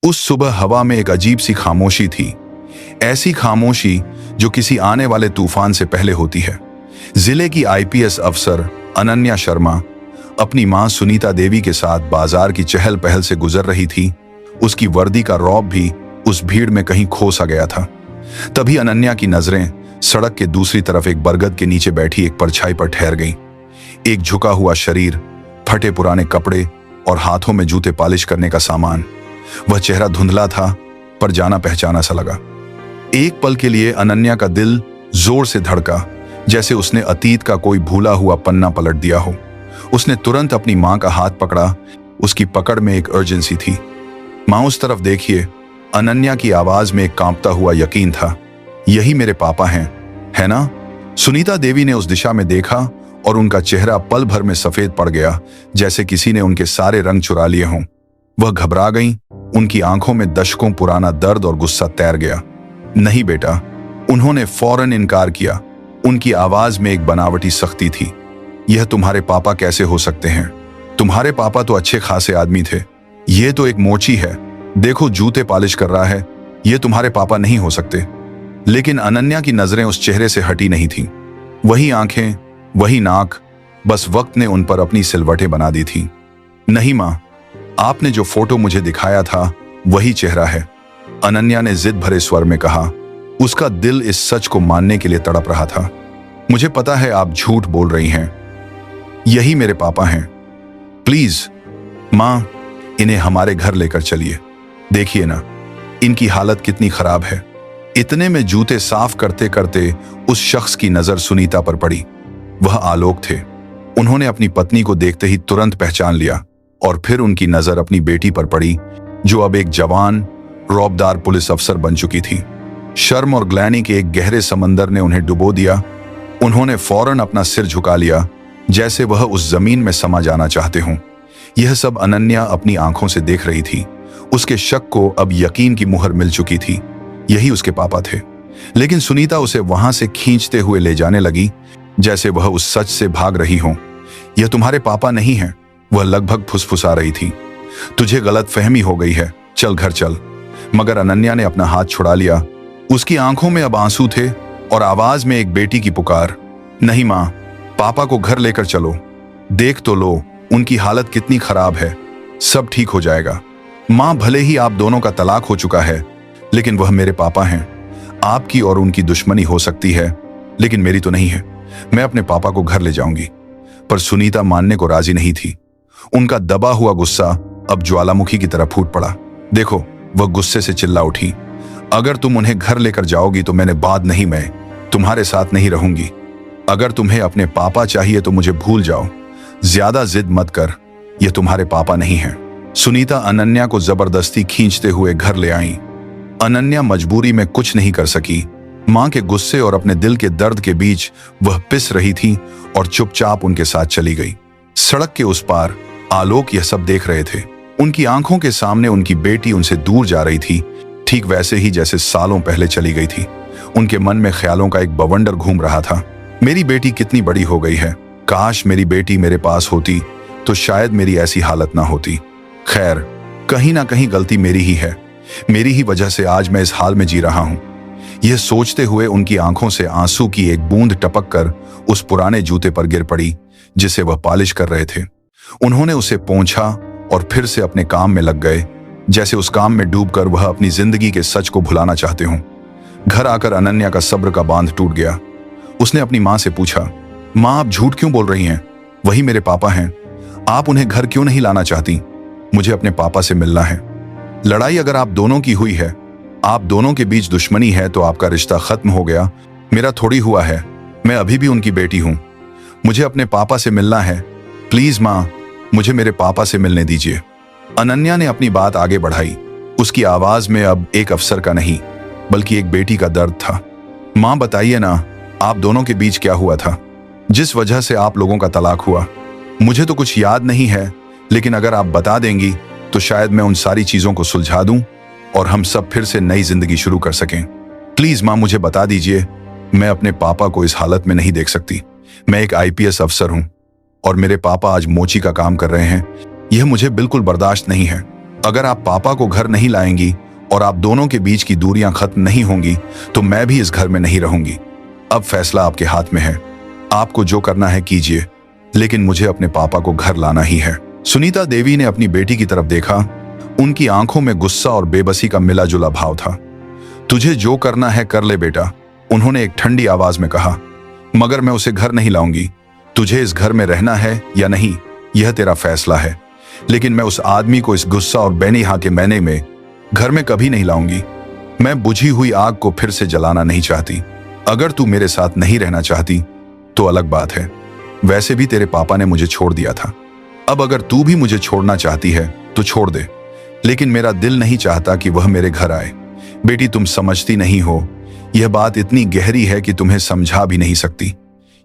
उस सुबह हवा में एक अजीब सी खामोशी थी, ऐसी खामोशी जो किसी आने वाले तूफान से पहले होती है। जिले की आईपीएस अफसर अनन्या शर्मा अपनी मां सुनीता देवी के साथ बाजार की चहल पहल से गुजर रही थी। उसकी वर्दी का रौब भी उस भीड़ में कहीं खो सा गया था। तभी अनन्या की नजरें सड़क के दूसरी तरफ एक बरगद के नीचे बैठी एक परछाई पर ठहर गईं। एक झुका हुआ शरीर, फटे पुराने कपड़े और हाथों में जूते पॉलिश करने का सामान। वह चेहरा धुंधला था पर जाना पहचाना सा लगा। एक पल के लिए अनन्या का दिल जोर से धड़का, जैसे उसने अतीत का कोई भूला हुआ पन्ना पलट दिया हो। उसने तुरंत अपनी मां का हाथ पकड़ा। उसकी पकड़ में एक अर्जेंसी थी। मां उस तरफ देखिए। अनन्या की आवाज में एक कांपता हुआ यकीन था। यही मेरे पापा हैं, है ना? सुनीता देवी ने उस दिशा में देखा और उनका चेहरा पल भर में सफेद पड़ गया, जैसे किसी ने उनके सारे रंग चुरा लिए हों। वह घबरा गईं। उनकी आंखों में दशकों पुराना दर्द और गुस्सा तैर गया। नहीं बेटा, उन्होंने फौरन इनकार किया। उनकी आवाज में एक बनावटी सख्ती थी। यह तुम्हारे पापा कैसे हो सकते हैं? तुम्हारे पापा तो अच्छे खासे आदमी थे। यह तो एक मोची है, देखो जूते पॉलिश कर रहा है। ये तुम्हारे पापा नहीं हो सकते। लेकिन अनन्या की नजरें उस चेहरे से हटी नहीं थीं। वही आंखें, वही नाक, बस वक्त ने उन पर अपनी सिलवटें बना दी थी। नहीं मां, आपने जो फोटो मुझे दिखाया था वही चेहरा है, अनन्या ने जिद भरे स्वर में कहा। उसका दिल इस सच को मानने के लिए तड़प रहा था। मुझे पता है आप झूठ बोल रही हैं। यही मेरे पापा हैं। प्लीज मां, इन्हें हमारे घर लेकर चलिए। देखिए ना, इनकी हालत कितनी खराब है। इतने में जूते साफ करते करते उस शख्स की नजर सुनीता पर पड़ी। वह आलोक थे। उन्होंने अपनी पत्नी को देखते ही तुरंत पहचान लिया और फिर उनकी नजर अपनी बेटी पर पड़ी, जो अब एक जवान रौबदार पुलिस अफसर बन चुकी थी। शर्म और ग्लानि के एक गहरे समंदर ने उन्हें डुबो दिया। उन्होंने फौरन अपना सिर झुका लिया, जैसे वह उस जमीन में समा जाना चाहते हों। यह सब अनन्या अपनी आंखों से देख रही थी। उसके शक को अब यकीन की मुहर मिल चुकी थी। यही उसके पापा थे। लेकिन सुनीता उसे वहां से खींचते हुए ले जाने लगी, जैसे वह उस सच से भाग रही हो। यह तुम्हारे पापा नहीं हैं, वह लगभग फुसफुसा रही थी। तुझे गलतफहमी हो गई है, चल घर चल। मगर अनन्या ने अपना हाथ छुड़ा लिया। उसकी आंखों में अब आंसू थे और आवाज में एक बेटी की पुकार। नहीं मां, पापा को घर लेकर चलो। देख तो लो उनकी हालत कितनी खराब है। सब ठीक हो जाएगा। मां, भले ही आप दोनों का तलाक हो चुका है, लेकिन वह मेरे पापा हैं। आपकी और उनकी दुश्मनी हो सकती है, लेकिन मेरी तो नहीं है। मैं अपने पापा को घर ले जाऊंगी। पर सुनीता मानने को राजी नहीं थी। उनका दबा हुआ गुस्सा अब ज्वालामुखी की तरह फूट पड़ा। देखो, वह गुस्से से चिल्ला उठी। अगर तुम उन्हें घर लेकर जाओगी तो मैं तुम्हारे साथ नहीं रहूंगी। अगर तुम्हें अपने पापा चाहिए तो मुझे भूल जाओ। ज्यादा जिद मत कर, ये तुम्हारे पापा नहीं हैं। सुनीता अनन्या को जबरदस्ती खींचते हुए घर ले आई। अनन्या मजबूरी में कुछ नहीं कर सकी। मां के गुस्से और अपने दिल के दर्द के बीच वह पिस रही थी और चुपचाप उनके साथ चली गई। सड़क के उस पार आलोक यह सब देख रहे थे। उनकी आंखों के सामने उनकी बेटी उनसे दूर जा रही थी, ठीक वैसे ही जैसे सालों पहले चली गई थी। उनके मन में ख्यालों का एक बवंडर घूम रहा था। मेरी बेटी कितनी बड़ी हो गई है। काश मेरी बेटी मेरे पास होती तो शायद मेरी ऐसी हालत ना होती। खैर, कहीं ना कहीं गलती मेरी ही है। मेरी ही वजह से आज मैं इस हाल में जी रहा हूं। यह सोचते हुए उनकी आंखों से आंसू की एक बूंद टपक कर उस पुराने जूते पर गिर पड़ी, जिसे वह पॉलिश कर रहे थे। उन्होंने उसे पोंछा और फिर से अपने काम में लग गए, जैसे उस काम में डूबकर वह अपनी जिंदगी के सच को भुलाना चाहते हों। घर आकर अनन्या का सब्र का बांध टूट गया। उसने अपनी मां से पूछा, मां, आप झूठ क्यों बोल रही हैं? वही मेरे पापा हैं। आप उन्हें घर क्यों नहीं लाना चाहती? मुझे अपने पापा से मिलना है। लड़ाई अगर आप दोनों की हुई है, आप दोनों के बीच दुश्मनी है, तो आपका रिश्ता खत्म हो गया। मेरा थोड़ी हुआ है। मैं अभी भी उनकी बेटी हूं। मुझे अपने पापा से मिलना है। प्लीज मां, मुझे मेरे पापा से मिलने दीजिए। अनन्या ने अपनी बात आगे बढ़ाई। उसकी आवाज में अब एक अफसर का नहीं, बल्कि एक बेटी का दर्द था। मां, बताइए ना, आप दोनों के बीच क्या हुआ था, जिस वजह से आप लोगों का तलाक हुआ? मुझे तो कुछ याद नहीं है, लेकिन अगर आप बता देंगी तो शायद मैं उन सारी चीजों को सुलझा दूं और हम सब फिर से नई जिंदगी शुरू कर सकें। प्लीज मां, मुझे बता दीजिए। मैं अपने पापा को इस हालत में नहीं देख सकती। मैं एक आईपीएस अफसर हूं और मेरे पापा आज मोची का काम कर रहे हैं। यह मुझे बिल्कुल बर्दाश्त नहीं है। अगर आप पापा को घर नहीं लाएंगी और आप दोनों के बीच की दूरियां खत्म नहीं होंगी तो मैं भी इस घर में नहीं रहूंगी। अब फैसला आपके हाथ में है, आपको जो करना है कीजिए, लेकिन मुझे अपने पापा को घर लाना ही है। सुनीता देवी ने अपनी बेटी की तरफ देखा। उनकी आंखों में गुस्सा और बेबसी का मिला जुला भाव था। तुझे जो करना है कर ले बेटा, उन्होंने एक ठंडी आवाज में कहा, मगर मैं उसे घर नहीं लाऊंगी। तुझे इस घर में रहना है या नहीं, यह तेरा फैसला है, लेकिन मैं उस आदमी को इस गुस्सा और बैनी हाँ के मैने में घर में कभी नहीं लाऊंगी। मैं बुझी हुई आग को फिर से जलाना नहीं चाहती। अगर तू मेरे साथ नहीं रहना चाहती तो अलग बात है, वैसे भी तेरे पापा ने मुझे छोड़ दिया था। अब अगर तू भी मुझे छोड़ना चाहती है तो छोड़ दे, लेकिन मेरा दिल नहीं चाहता कि वह मेरे घर आए। बेटी, तुम समझती नहीं हो, यह बात इतनी गहरी है कि तुम्हें समझा भी नहीं सकती।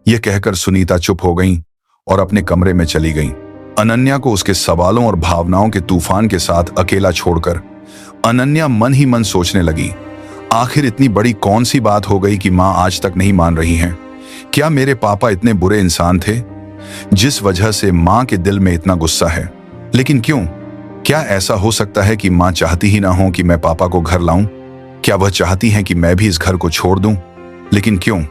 यह कहकर सुनीता चुप हो गई और अपने कमरे में चली गई। अनन्या को उसके सवालों और भावनाओं के तूफान के साथ अकेला छोड़कर अनन्या मन ही मन सोचने लगी, आखिर इतनी बड़ी कौन सी बात हो गई कि माँ आज तक नहीं मान रही हैं? क्या मेरे पापा इतने बुरे इंसान थे जिस वजह से माँ के दिल में इतना गुस्सा है? लेकिन क्यों? क्या ऐसा हो सकता है कि माँ चाहती ही ना हो कि मैं पापा को घर लाऊं? क्या वह चाहती हैं कि मैं भी इस घर को छोड़ दूं? लेकिन क्यों?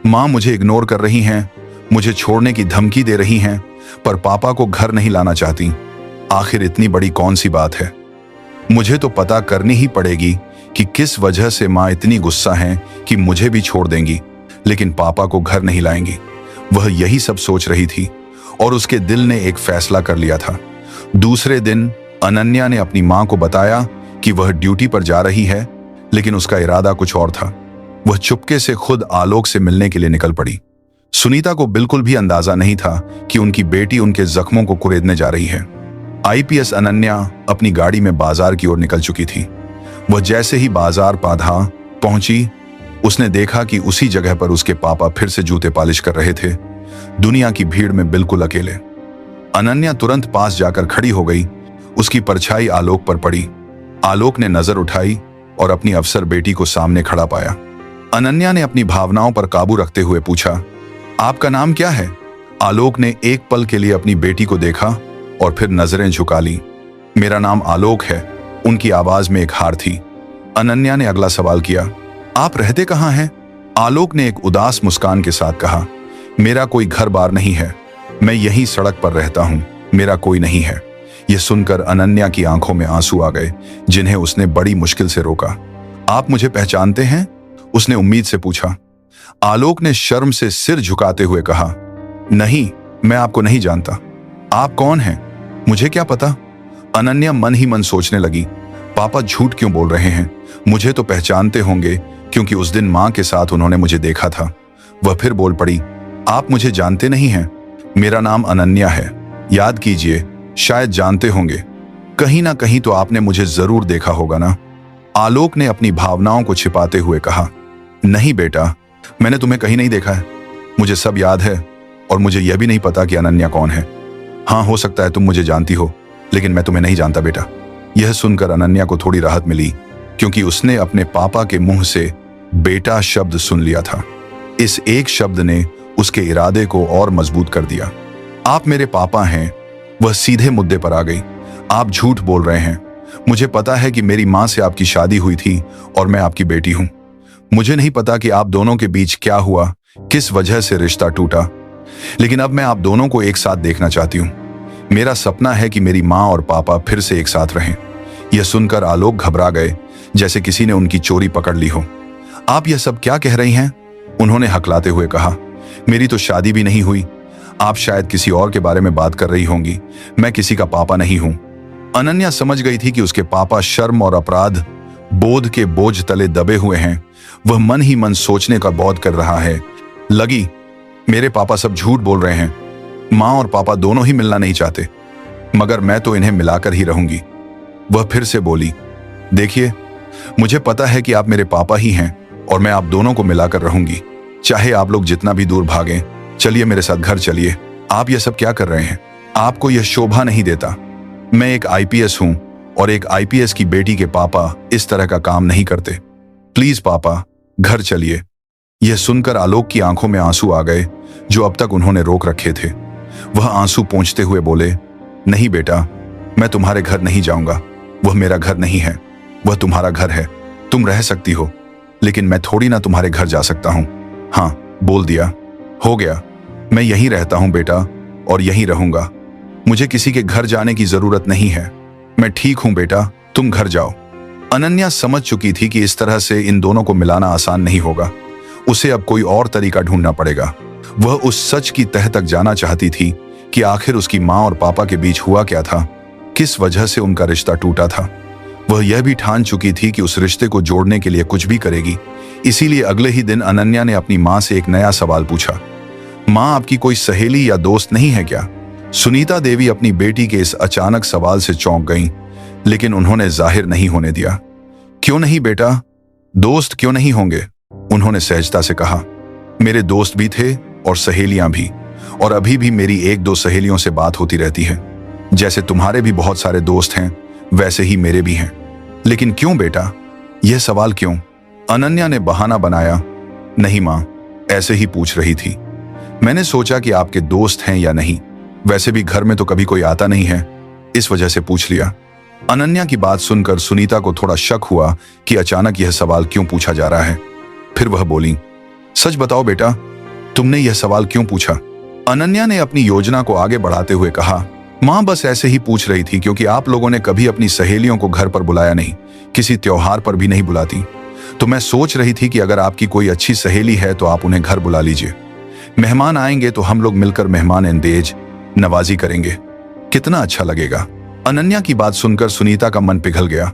माँ मुझे इग्नोर कर रही हैं, मुझे छोड़ने की धमकी दे रही हैं, पर पापा को घर नहीं लाना चाहती। आखिर इतनी बड़ी कौन सी बात है? मुझे तो पता करनी ही पड़ेगी कि किस वजह से माँ इतनी गुस्सा हैं कि मुझे भी छोड़ देंगी, लेकिन पापा को घर नहीं लाएंगी। वह यही सब सोच रही थी और उसके दिल ने एक फैसला कर लिया था। दूसरे दिन अनन्या ने अपनी माँ को बताया कि वह ड्यूटी पर जा रही है, लेकिन उसका इरादा कुछ और था। वह चुपके से खुद आलोक से मिलने के लिए निकल पड़ी। सुनीता को बिल्कुल भी अंदाजा नहीं था कि उनकी बेटी उनके जख्मों को कुरेदने जा रही है। आईपीएस अनन्या अपनी गाड़ी में बाजार की ओर निकल चुकी थी। वह जैसे ही बाजार पाधा पहुंची, उसने देखा कि उसी जगह पर उसके पापा फिर से जूते पॉलिश कर रहे थे, दुनिया की भीड़ में बिल्कुल अकेले। अनन्या तुरंत पास जाकर खड़ी हो गई। उसकी परछाई आलोक पर पड़ी। आलोक ने नजर उठाई और अपनी अफसर बेटी को सामने खड़ा पाया। अनन्या ने अपनी भावनाओं पर काबू रखते हुए पूछा, आपका नाम क्या है? आलोक ने एक पल के लिए अपनी बेटी को देखा और फिर नजरें झुका ली। मेरा नाम आलोक है, उनकी आवाज में एक हार थी। अनन्या ने अगला सवाल किया, आप रहते कहाँ हैं? आलोक ने एक उदास मुस्कान के साथ कहा, मेरा कोई घर बार नहीं है, मैं यहीं सड़क पर रहता हूं, मेरा कोई नहीं है। यह सुनकर अनन्या की आंखों में आंसू आ गए, जिन्हें उसने बड़ी मुश्किल से रोका। आप मुझे पहचानते हैं? उसने उम्मीद से पूछा। आलोक ने शर्म से सिर झुकाते हुए कहा, नहीं, मैं आपको नहीं जानता। आप कौन हैं? मुझे क्या पता? अनन्या मन ही मन सोचने लगी, पापा झूठ क्यों बोल रहे हैं? मुझे तो पहचानते होंगे, क्योंकि उस दिन मां के साथ उन्होंने मुझे देखा था। वह फिर बोल पड़ी, आप मुझे जानते नहीं हैं? मेरा नाम अनन्या है, याद कीजिए, शायद जानते होंगे, कहीं ना कहीं तो आपने मुझे जरूर देखा होगा ना? आलोक ने अपनी भावनाओं को छिपाते हुए कहा, नहीं बेटा, मैंने तुम्हें कहीं नहीं देखा है, मुझे सब याद है और मुझे यह भी नहीं पता कि अनन्या कौन है। हाँ, हो सकता है तुम मुझे जानती हो, लेकिन मैं तुम्हें नहीं जानता बेटा। यह सुनकर अनन्या को थोड़ी राहत मिली, क्योंकि उसने अपने पापा के मुंह से बेटा शब्द सुन लिया था। इस एक शब्द ने उसके इरादे को और मजबूत कर दिया। आप मेरे पापा हैं। वह सीधे मुद्दे पर आ गई। आप झूठ बोल रहे हैं। मुझे पता है कि मेरी मां से आपकी शादी हुई थी और मैं आपकी बेटी हूं। मुझे नहीं पता कि आप दोनों के बीच क्या हुआ, किस वजह से रिश्ता टूटा, लेकिन अब मैं आप दोनों को एक साथ देखना चाहती हूं। मेरा सपना है कि मेरी मां और पापा फिर से एक साथ रहें। यह सुनकर आलोक घबरा गए, जैसे किसी ने उनकी चोरी पकड़ ली हो। आप यह सब क्या कह रही हैं? उन्होंने हकलाते हुए कहा, मेरी तो शादी भी नहीं हुई। आप शायद किसी और के बारे में बात कर रही होंगी। मैं किसी का पापा नहीं हूं। अनन्या समझ गई थी कि उसके पापा शर्म और अपराध बोध के बोझ तले दबे हुए हैं। वह मन ही मन सोचने का बौद्ध कर रहा है। लगी, मेरे पापा सब झूठ बोल रहे हैं। माँ और पापा दोनों ही मिलना नहीं चाहते, मगर मैं तो इन्हें मिलाकर ही रहूंगी। वह फिर से बोली, देखिए, मुझे पता है कि आप मेरे पापा ही हैं और मैं आप दोनों को मिलाकर रहूंगी, चाहे आप लोग जितना भी दूर भागें। चलिए मेरे साथ घर चलिए। आप यह सब क्या कर रहे हैं? आपको यह शोभा नहीं देता। मैं एक आईपीएस हूं और एक आईपीएस की बेटी के पापा इस तरह का काम नहीं करते। प्लीज पापा, घर चलिए। यह सुनकर आलोक की आंखों में आंसू आ गए, जो अब तक उन्होंने रोक रखे थे। वह आंसू पोंछते हुए बोले, नहीं बेटा, मैं तुम्हारे घर नहीं जाऊंगा। वह मेरा घर नहीं है, वह तुम्हारा घर है। तुम रह सकती हो, लेकिन मैं थोड़ी ना तुम्हारे घर जा सकता हूं। हाँ, बोल दिया, हो गया। मैं यहीं रहता हूं बेटा, और यहीं रहूंगा। मुझे किसी के घर जाने की जरूरत नहीं है। मैं ठीक हूं बेटा, तुम घर जाओ। अनन्या समझ चुकी थी कि इस तरह से इन दोनों को मिलाना आसान नहीं होगा। उसे अब कोई और तरीका ढूंढना पड़ेगा। वह उस सच की तह तक जाना चाहती थी कि आखिर उसकी माँ और पापा के बीच हुआ क्या था, किस वजह से उनका रिश्ता टूटा था। वह यह भी ठान चुकी थी कि उस रिश्ते को जोड़ने के लिए कुछ भी करेगी। इसीलिए अगले ही दिन अनन्या ने अपनी माँ से एक नया सवाल पूछा। माँ, आपकी कोई सहेली या दोस्त नहीं है क्या? सुनीता देवी अपनी बेटी के इस अचानक सवाल से चौंक गईं, लेकिन उन्होंने जाहिर नहीं होने दिया। क्यों नहीं बेटा, दोस्त क्यों नहीं होंगे? उन्होंने सहजता से कहा। मेरे दोस्त भी थे और सहेलियां भी, और अभी भी मेरी एक दो सहेलियों से बात होती रहती है। जैसे तुम्हारे भी बहुत सारे दोस्त हैं, वैसे ही मेरे भी हैं। लेकिन क्यों बेटा, यह सवाल क्यों? अनन्या ने बहाना बनाया। नहीं माँ, ऐसे ही पूछ रही थी। मैंने सोचा कि आपके दोस्त हैं या नहीं, वैसे भी घर में तो कभी कोई आता नहीं है, इस वजह से पूछ लिया। अनन्या की बात सुनकर सुनीता को थोड़ा शक हुआ कि अचानक यह सवाल क्यों पूछा जा रहा है। फिर वह बोली, सच बताओ बेटा, तुमने यह सवाल क्यों पूछा? अनन्या ने अपनी योजना को आगे बढ़ाते हुए कहा, माँ बस ऐसे ही पूछ रही थी क्योंकि आप लोगों ने कभी अपनी सहेलियों को घर पर बुलाया नहीं, किसी त्योहार पर भी नहीं बुलाती। तो मैं सोच रही थी कि अगर आपकी कोई अच्छी सहेली है तो आप उन्हें घर बुला लीजिए। मेहमान आएंगे तो हम लोग मिलकर मेहमान इंदेज नवाजी करेंगे। कितना अच्छा लगेगा। अनन्या की बात सुनकर सुनीता का मन पिघल गया।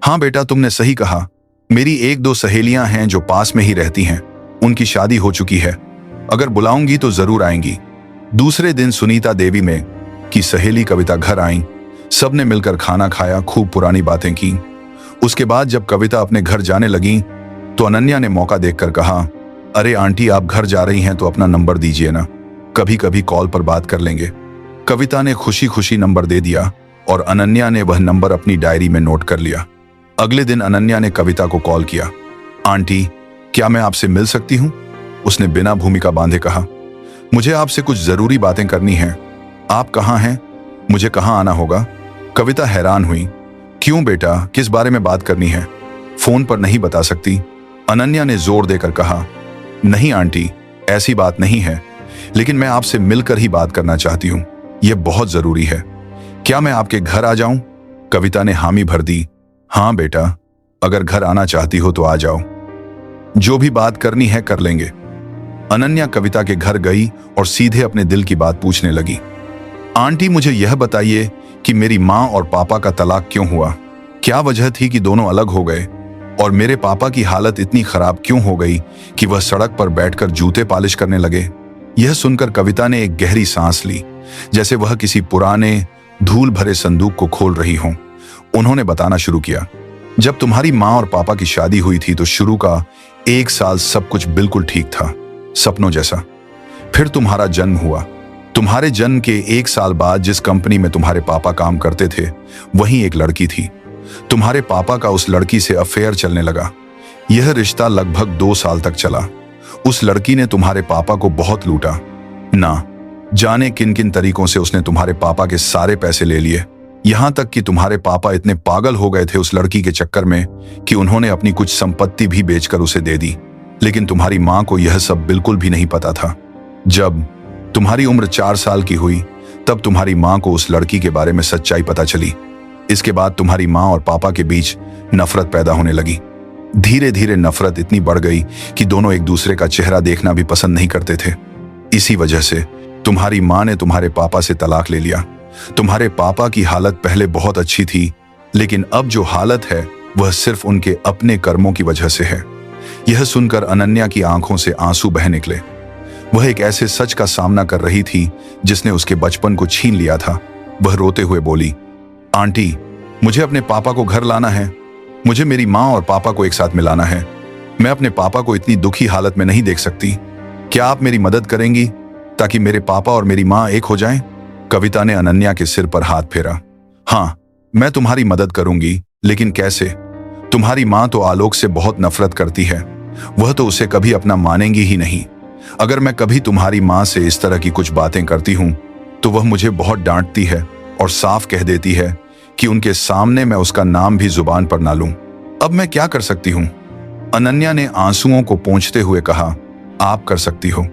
हाँ बेटा, तुमने सही कहा। मेरी एक दो सहेलियां हैं जो पास में ही रहती हैं, उनकी शादी हो चुकी है। अगर बुलाऊंगी तो जरूर आएंगी। दूसरे दिन सुनीता देवी में की सहेली कविता घर आई। सबने मिलकर खाना खाया, खूब पुरानी बातें की। उसके बाद जब कविता अपने घर जाने लगी तो अनन्या ने मौका देखकर कहा, अरे आंटी, आप घर जा रही हैं तो अपना नंबर दीजिए ना, कभी कभी कॉल पर बात कर लेंगे। कविता ने खुशी खुशी नंबर दे दिया और अनन्या ने वह नंबर अपनी डायरी में नोट कर लिया। अगले दिन अनन्या ने कविता को कॉल किया। आंटी, क्या मैं आपसे मिल सकती हूँ? उसने बिना भूमिका बांधे कहा। मुझे आपसे कुछ जरूरी बातें करनी हैं। आप कहाँ हैं? मुझे कहाँ आना होगा? कविता हैरान हुई। क्यों बेटा, किस बारे में बात करनी है? फोन पर नहीं बता सकती? अनन्या ने जोर देकर कहा। नहीं आंटी, ऐसी बात नहीं है, लेकिन मैं आपसे मिलकर ही बात करना चाहती हूँ। यह बहुत जरूरी है। क्या मैं आपके घर आ जाऊं? कविता ने हामी भर दी। हाँ बेटा, अगर घर आना चाहती हो तो आ जाओ। जो भी बात करनी है कर लेंगे। अनन्या कविता के घर गई और सीधे अपने दिल की बात पूछने लगी। आंटी, मुझे यह बताइए कि मेरी माँ और पापा का तलाक क्यों हुआ? क्या वजह थी कि दोनों अलग हो गए? और मेरे पापा की हालत इतनी खराब क्यों हो गई कि वह सड़क पर बैठकर जूते पालिश करने लगे? यह सुनकर कविता ने एक गहरी सांस ली, जैसे वह किसी पुराने धूल भरे संदूक को खोल रही हो। उन्होंने बताना शुरू किया। जब तुम्हारी माँ और पापा की शादी हुई थी तो शुरू का 1 साल सब कुछ बिल्कुल ठीक था, सपनों जैसा। फिर तुम्हारा जन्म हुआ। तुम्हारे जन्म के 1 साल बाद जिस कंपनी में तुम्हारे पापा काम करते थे, वहीं एक लड़की थी। तुम्हारे पापा का उस लड़की से अफेयर चलने लगा। यह रिश्ता लगभग 2 साल तक चला। उस लड़की ने तुम्हारे पापा को बहुत लूटा। ना जाने किन किन तरीकों से उसने तुम्हारे पापा के सारे पैसे ले लिए। यहां तक कि तुम्हारे पापा इतने पागल हो गए थे उस लड़की के चक्कर में कि उन्होंने अपनी कुछ संपत्ति भी बेचकर उसे दे दी। लेकिन तुम्हारी मां को यह सब बिल्कुल भी नहीं पता था। जब तुम्हारी उम्र 4 साल की हुई तब तुम्हारी मां को उस लड़की के बारे में सच्चाई पता चली। इसके बाद तुम्हारी मां और पापा के बीच नफरत पैदा होने लगी। धीरे धीरे नफरत इतनी बढ़ गई कि दोनों एक दूसरे का चेहरा देखना भी पसंद नहीं करते थे। इसी वजह से तुम्हारी मां ने तुम्हारे पापा से तलाक ले लिया। तुम्हारे पापा की हालत पहले बहुत अच्छी थी, लेकिन अब जो हालत है वह सिर्फ उनके अपने कर्मों की वजह से है। यह सुनकर अनन्या की आंखों से आंसू बह निकले। वह एक ऐसे सच का सामना कर रही थी जिसने उसके बचपन को छीन लिया था। वह रोते हुए बोली, आंटी, मुझे अपने पापा को घर लाना है। मुझे मेरी माँ और पापा को एक साथ मिलाना है। मैं अपने पापा को इतनी दुखी हालत में नहीं देख सकती। क्या आप मेरी मदद करेंगी ताकि मेरे पापा और मेरी माँ एक हो जाएं? कविता ने अनन्या के सिर पर हाथ फेरा। हाँ, मैं तुम्हारी मदद करूंगी, लेकिन कैसे? तुम्हारी माँ तो आलोक से बहुत नफरत करती है। वह तो उसे कभी अपना मानेंगी ही नहीं। अगर मैं कभी तुम्हारी माँ से इस तरह की कुछ बातें करती हूँ तो वह मुझे बहुत डांटती है और साफ कह देती है कि उनके सामने मैं उसका नाम भी जुबान पर ना लूं। अब मैं क्या कर सकती हूं? अनन्या ने आंसुओं को पोंछते हुए कहा, आप कर सकती हो।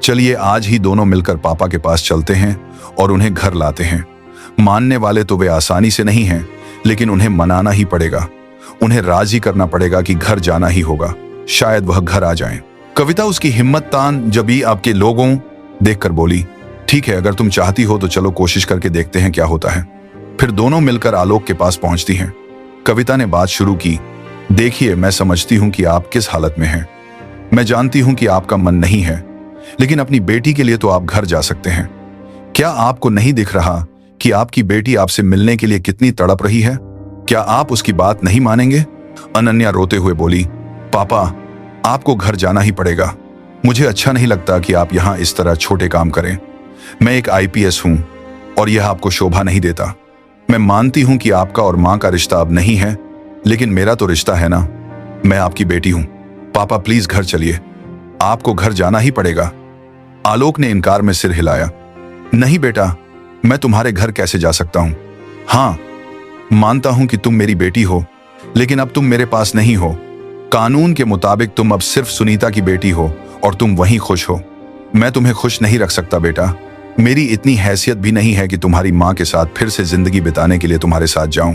चलिए आज ही दोनों मिलकर पापा के पास चलते हैं और उन्हें घर लाते हैं। मानने वाले तो वे आसानी से नहीं हैं, लेकिन उन्हें मनाना ही पड़ेगा। उन्हें राजी करना पड़ेगा कि घर जाना ही होगा। शायद वह घर आ जाएं। कविता उसकी हिम्मत तान जबी आपके लोगों देखकर बोली, ठीक है, अगर तुम चाहती हो तो चलो कोशिश करके देखते हैं क्या होता है। फिर दोनों मिलकर आलोक के पास पहुंचती हैं। कविता ने बात शुरू की, देखिए मैं समझती हूं कि आप किस हालत में हैं। मैं जानती हूं कि आपका मन नहीं है, लेकिन अपनी बेटी के लिए तो आप घर जा सकते हैं। क्या आपको नहीं दिख रहा कि आपकी बेटी आपसे मिलने के लिए कितनी तड़प रही है? क्या आप उसकी बात नहीं मानेंगे? अनन्या रोते हुए बोली, पापा आपको घर जाना ही पड़ेगा। मुझे अच्छा नहीं लगता कि आप यहां इस तरह छोटे काम करें। मैं एक आईपीएस हूं और यह आपको शोभा नहीं देता। मैं मानती हूं कि आपका और मां का रिश्ता अब नहीं है, लेकिन मेरा तो रिश्ता है ना। मैं आपकी बेटी हूं। पापा प्लीज घर चलिए, आपको घर जाना ही पड़ेगा। आलोक ने इनकार में सिर हिलाया, नहीं बेटा, मैं तुम्हारे घर कैसे जा सकता हूं? हाँ, मानता हूं कि तुम मेरी बेटी हो, लेकिन अब तुम मेरे पास नहीं हो। कानून के मुताबिक तुम अब सिर्फ सुनीता की बेटी हो और तुम वहीं खुश हो। मैं तुम्हें खुश नहीं रख सकता बेटा। मेरी इतनी हैसियत भी नहीं है कि तुम्हारी माँ के साथ फिर से जिंदगी बिताने के लिए तुम्हारे साथ जाऊं।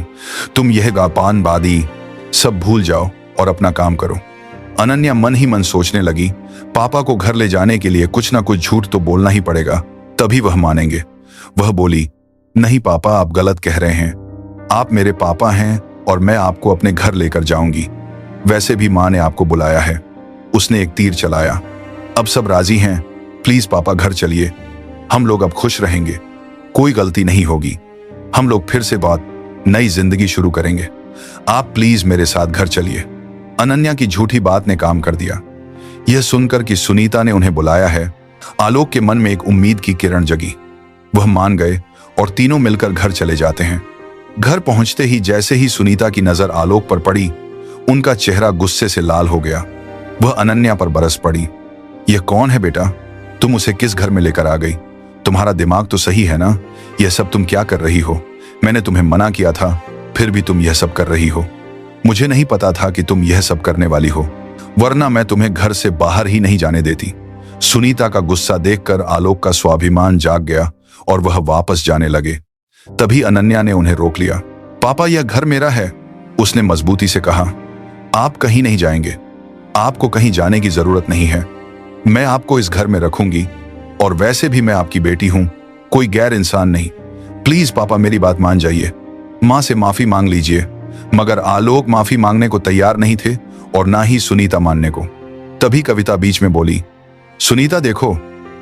तुम यह गापान बादी सब भूल जाओ और अपना काम करो। अनन्या मन ही मन सोचने लगी, पापा को घर ले जाने के लिए कुछ ना कुछ झूठ तो बोलना ही पड़ेगा, तभी वह मानेंगे। वह बोली, नहीं पापा, आप गलत कह रहे हैं। आप मेरे पापा हैं और मैं आपको अपने घर लेकर जाऊंगी। वैसे भी माँ ने आपको बुलाया है। उसने एक तीर चलाया। अब सब राजी हैं। प्लीज पापा घर चलिए। हम लोग अब खुश रहेंगे। कोई गलती नहीं होगी। हम लोग फिर से बहुत नई जिंदगी शुरू करेंगे। आप प्लीज मेरे साथ घर चलिए। अनन्या की झूठी बात ने काम कर दिया। यह सुनकर कि सुनीता ने उन्हें बुलाया है, आलोक के मन में एक उम्मीद की किरण जगी। वह मान गए और तीनों मिलकर घर चले जाते हैं। घर पहुंचते ही जैसे ही सुनीता की नजर आलोक पर पड़ी, उनका चेहरा गुस्से से लाल हो गया। वह अनन्या पर बरस पड़ी। यह कौन है बेटा? तुम उसे किस घर में लेकर आ गई? तुम्हारा दिमाग तो सही है ना? यह सब तुम क्या कर रही हो? मैंने तुम्हें मना किया था, फिर भी तुम यह सब कर रही हो। मुझे नहीं पता था कि तुम यह सब करने वाली हो, वरना मैं तुम्हें घर से बाहर ही नहीं जाने देती। सुनीता का गुस्सा देखकर आलोक का स्वाभिमान जाग गया और वह वापस जाने लगे। तभी अनन्या ने उन्हें रोक लिया। पापा, यह घर मेरा है, उसने मजबूती से कहा। आप कहीं नहीं जाएंगे। आपको कहीं जाने की जरूरत नहीं है। मैं आपको इस घर में रखूंगी और वैसे भी मैं आपकी बेटी हूं, कोई गैर इंसान नहीं। प्लीज पापा मेरी बात मान जाइए। माँ से माफी मांग लीजिए। मगर आलोक माफी मांगने को तैयार नहीं थे और ना ही सुनीता मानने को। तभी कविता बीच में बोली, सुनीता देखो,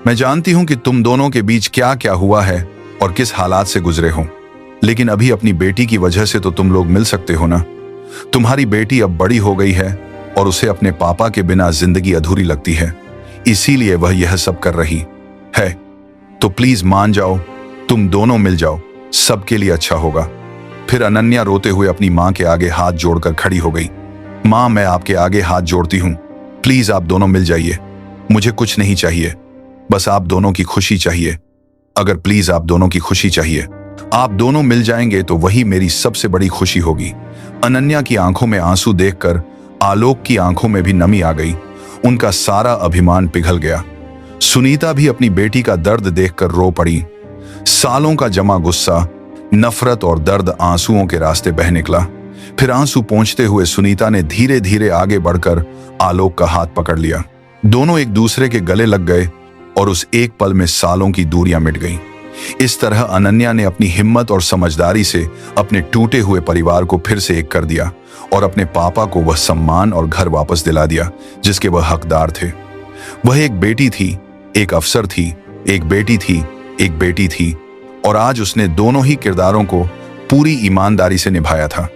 मैं जानती हूं कि तुम दोनों के बीच क्या क्या हुआ है और किस हालात से गुजरे हो, लेकिन अभी अपनी बेटी की वजह से तो तुम लोग मिल सकते हो ना। तुम्हारी बेटी अब बड़ी हो गई है और उसे अपने पापा के बिना जिंदगी अधूरी लगती है, इसीलिए वह यह सब कर रही है। तो प्लीज मान जाओ, तुम दोनों मिल जाओ, सबके लिए अच्छा होगा। फिर अनन्या रोते हुए अपनी माँ के आगे हाथ जोड़कर खड़ी हो गई। माँ, मैं आपके आगे हाथ जोड़ती हूँ, प्लीज आप दोनों मिल जाइए। मुझे कुछ नहीं चाहिए, बस आप दोनों की खुशी चाहिए। अगर प्लीज आप दोनों की खुशी चाहिए, आप दोनों मिल जाएंगे तो वही मेरी सबसे बड़ी खुशी होगी। अनन्या की आंखों में आंसू देखकर आलोक की आंखों में भी नमी आ गई। उनका सारा अभिमान पिघल गया। सुनीता भी अपनी बेटी का दर्द देखकर रो पड़ी। सालों का जमा गुस्सा, नफरत और दर्द आंसुओं के रास्ते बह निकला। फिर आंसू पोंछते हुए सुनीता ने धीरे धीरे आगे बढ़कर आलोक का हाथ पकड़ लिया। दोनों एक दूसरे के गले लग गए और उस एक पल में सालों की दूरियां मिट गईं। इस तरह अनन्या ने अपनी हिम्मत और समझदारी से अपने टूटे हुए परिवार को फिर से एक कर दिया और अपने पापा को वह सम्मान और घर वापस दिला दिया जिसके वह हकदार थे। वह एक बेटी थी, एक अफसर थी, एक बेटी थी, एक बेटी थी, और आज उसने दोनों ही किरदारों को पूरी ईमानदारी से निभाया था।